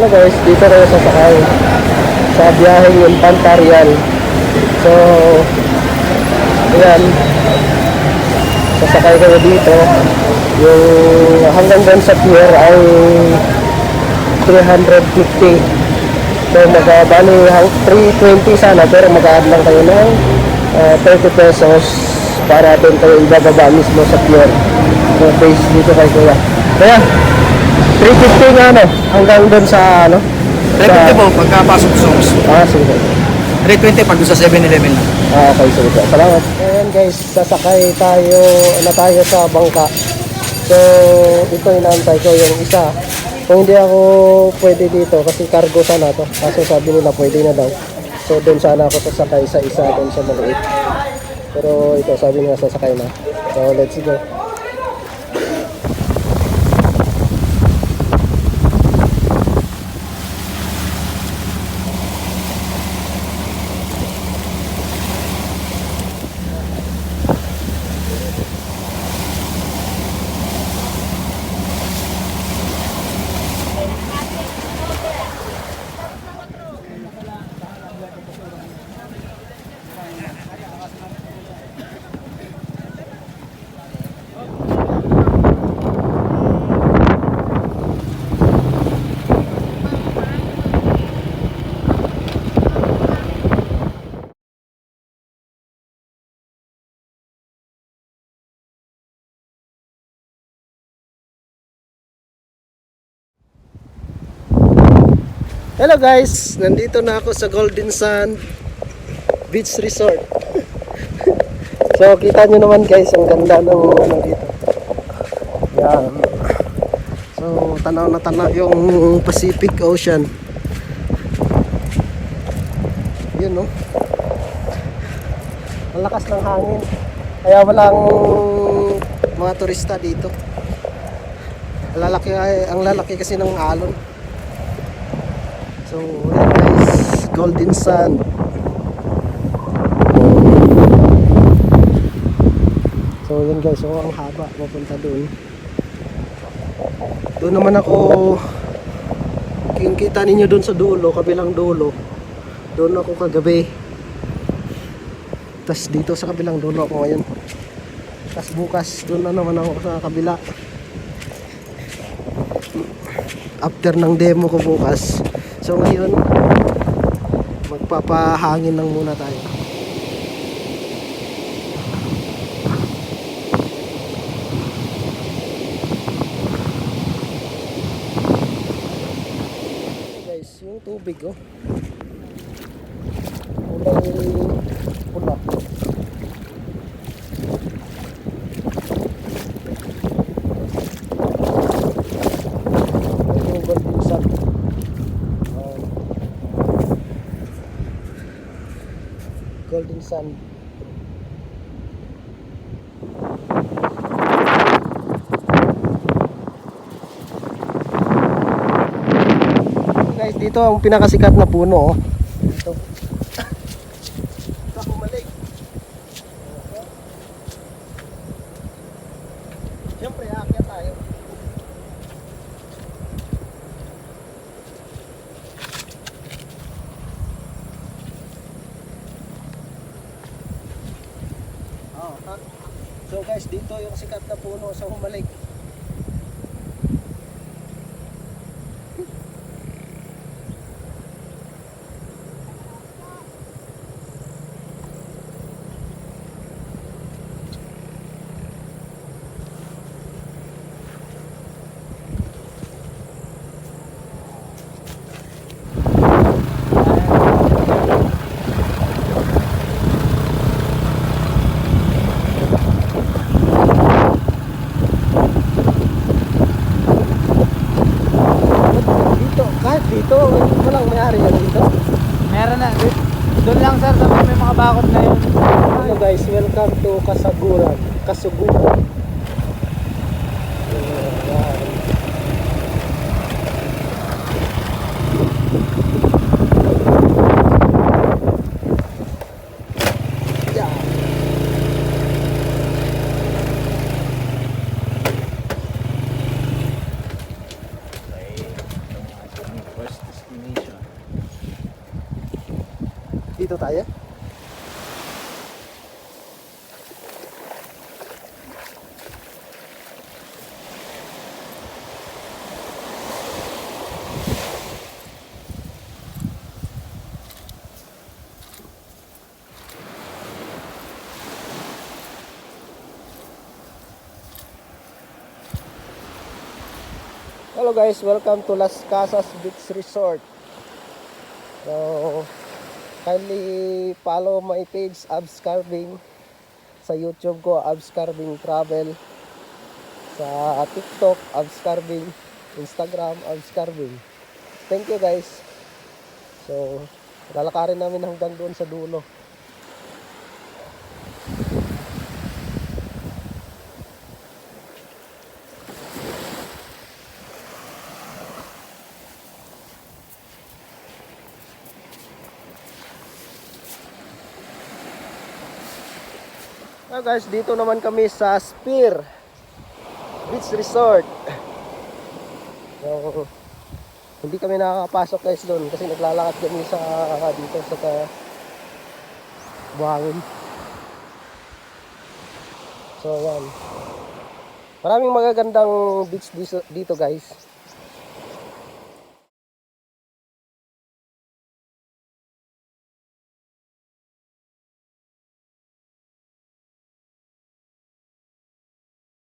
Ano guys, dito kayo sasakay sa biyaheng Infanta Real. So, ayan, sasakay kayo dito. Yung hanggang doon sa pier ay 350. So, bali 320 sana, pero mag-add lang kayo ng 30 pesos para doon kayo ibababa mismo sa pier. So, base dito kay Kuya. Kaya, 350 nga ano, hanggang doon sa ano? 350 po pagkapasok sa Soms. Sige. 320 pag doon sa 7-Eleven na. Okay, sige po. Salamat. Ayan guys, sasakay tayo sa bangka. So, ito inaantay ko yung isa. Kung hindi ako pwede dito kasi cargo sana to. Kaso sabi nila pwede na daw. So, doon sana ako sasakay sa isa doon sa maliit. Pero ito sabi nila sasakay na. So, let's go. Hello guys, nandito na ako sa Golden Sand Beach Resort. So kita nyo naman guys, ang ganda ng ano dito. Yan. So tanaw na tanaw yung Pacific Ocean. Yun no. Ang lakas ng hangin. Kaya walang mga turista dito. Ang lalaki kasi ng alon. So, ayan guys, Golden Sand. So, ayan guys, so ang haba, papunta doon. Doon naman ako, kita ninyo doon sa dulo, kabilang dulo. Doon ako kagabi. Tapos dito sa kabilang dulo ako ngayon. Tapos bukas, doon na naman ako sa kabila. After ng demo ko bukas. So ngayon, magpapahangin lang muna tayo. Guys, yung tubig oh. Kulay pula. Yung Golden Sand. Golden Sand. Guys, dito ang pinakasikat na puno oh. Ito. Sa Humalig. Siyempre, aakyat tayo. So guys, dito yung sikat na puno sa Humalig. Dito, walang mayari yan dito. Meron na. Doon lang sir, sa may mga bakod na yun. Hello guys, welcome to Kasaguran. Kasuguran. tayo. Hello guys, welcome to Las Casas Beach Resort. So, kindly follow my page Abs Carving. Sa YouTube ko Abs Carving Travel. Sa TikTok Abs Carving, Instagram Abs Carving. Thank you guys. So, lalakarin namin hanggang doon sa dulo. So guys, dito naman kami sa Spear Beach Resort. So, hindi kami nakakapasok guys doon kasi naglalakad kami sa dito sa buhangin. So yan. Maraming magagandang beach dito guys.